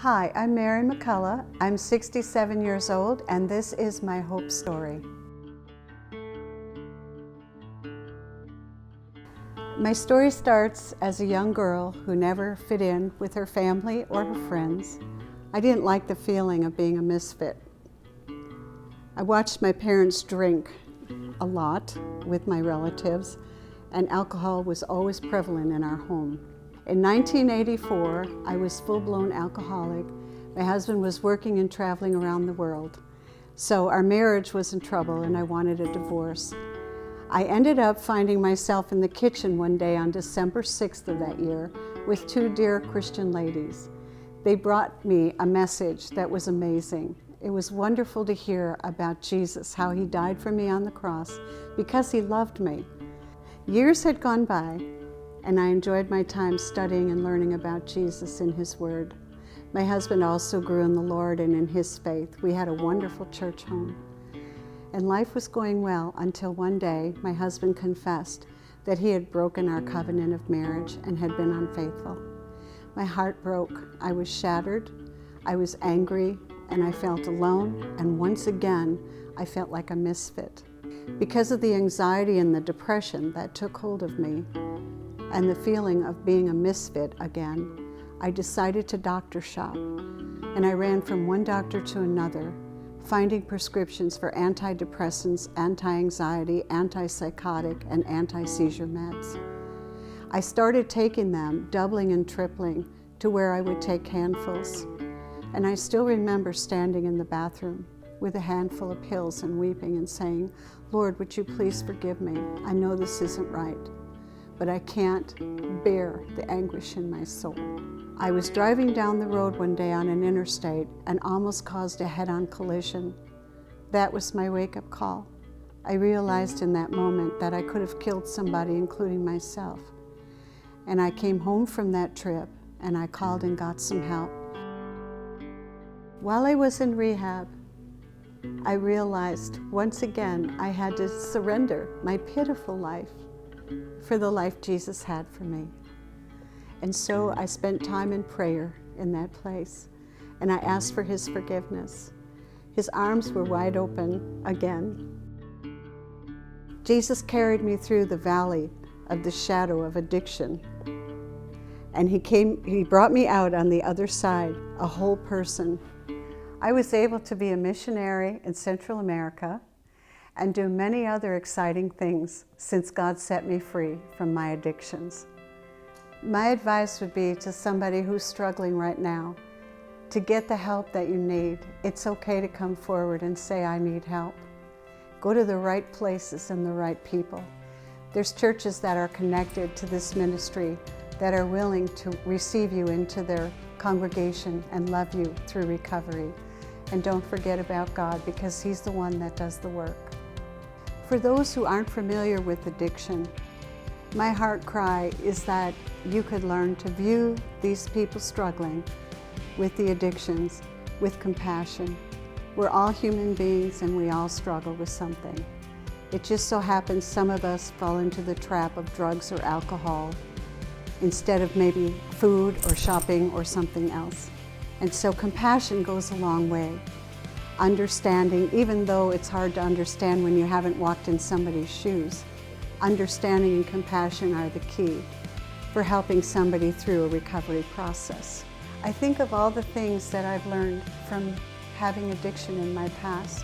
Hi, I'm Mary McCullough. I'm 67 years old, and this is my hope story. My story starts as a young girl who never fit in with her family or her friends. I didn't like the feeling of being a misfit. I watched my parents drink a lot with my relatives, and alcohol was always prevalent in our home. In 1984, I was full-blown alcoholic. My husband was working and traveling around the world. So our marriage was in trouble and I wanted a divorce. I ended up finding myself in the kitchen one day on December 6th of that year with two dear Christian ladies. They brought me a message that was amazing. It was wonderful to hear about Jesus, how he died for me on the cross because he loved me. Years had gone by, and I enjoyed my time studying and learning about Jesus in his word. My husband also grew in the Lord and in his faith. We had a wonderful church home. And life was going well until one day my husband confessed that he had broken our covenant of marriage and had been unfaithful. My heart broke. I was shattered. I was angry, and I felt alone. And once again, I felt like a misfit. Because of the anxiety and the depression that took hold of me, and the feeling of being a misfit again, I decided to doctor shop. And I ran from one doctor to another, finding prescriptions for antidepressants, anti-anxiety, antipsychotic, and anti-seizure meds. I started taking them, doubling and tripling, to where I would take handfuls. And I still remember standing in the bathroom with a handful of pills and weeping and saying, "Lord, would you please forgive me? I know this isn't right, but I can't bear the anguish in my soul." I was driving down the road one day on an interstate and almost caused a head-on collision. That was my wake-up call. I realized in that moment that I could have killed somebody, including myself. And I came home from that trip and I called and got some help. While I was in rehab, I realized once again I had to surrender my pitiful life for the life Jesus had for me. And so I spent time in prayer in that place, and I asked for his forgiveness. His arms were wide open again. Jesus carried me through the valley of the shadow of addiction, and he brought me out on the other side, a whole person. I was able to be a missionary in Central America and do many other exciting things since God set me free from my addictions. My advice would be to somebody who's struggling right now to get the help that you need. It's okay to come forward and say, "I need help." Go to the right places and the right people. There's churches that are connected to this ministry that are willing to receive you into their congregation and love you through recovery. And don't forget about God, because he's the one that does the work. For those who aren't familiar with addiction, my heart cry is that you could learn to view these people struggling with the addictions with compassion. We're all human beings and we all struggle with something. It just so happens some of us fall into the trap of drugs or alcohol instead of maybe food or shopping or something else. And so compassion goes a long way. Understanding, even though it's hard to understand when you haven't walked in somebody's shoes, understanding and compassion are the key for helping somebody through a recovery process. I think of all the things that I've learned from having addiction in my past.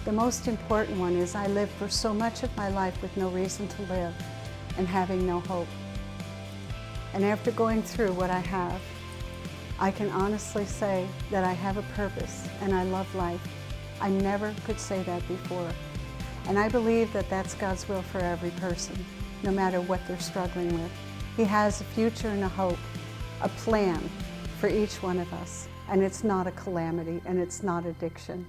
The most important one is I lived for so much of my life with no reason to live and having no hope. And after going through what I have, I can honestly say that I have a purpose and I love life. I never could say that before. And I believe that that's God's will for every person, no matter what they're struggling with. He has a future and a hope, a plan for each one of us. And it's not a calamity and it's not addiction.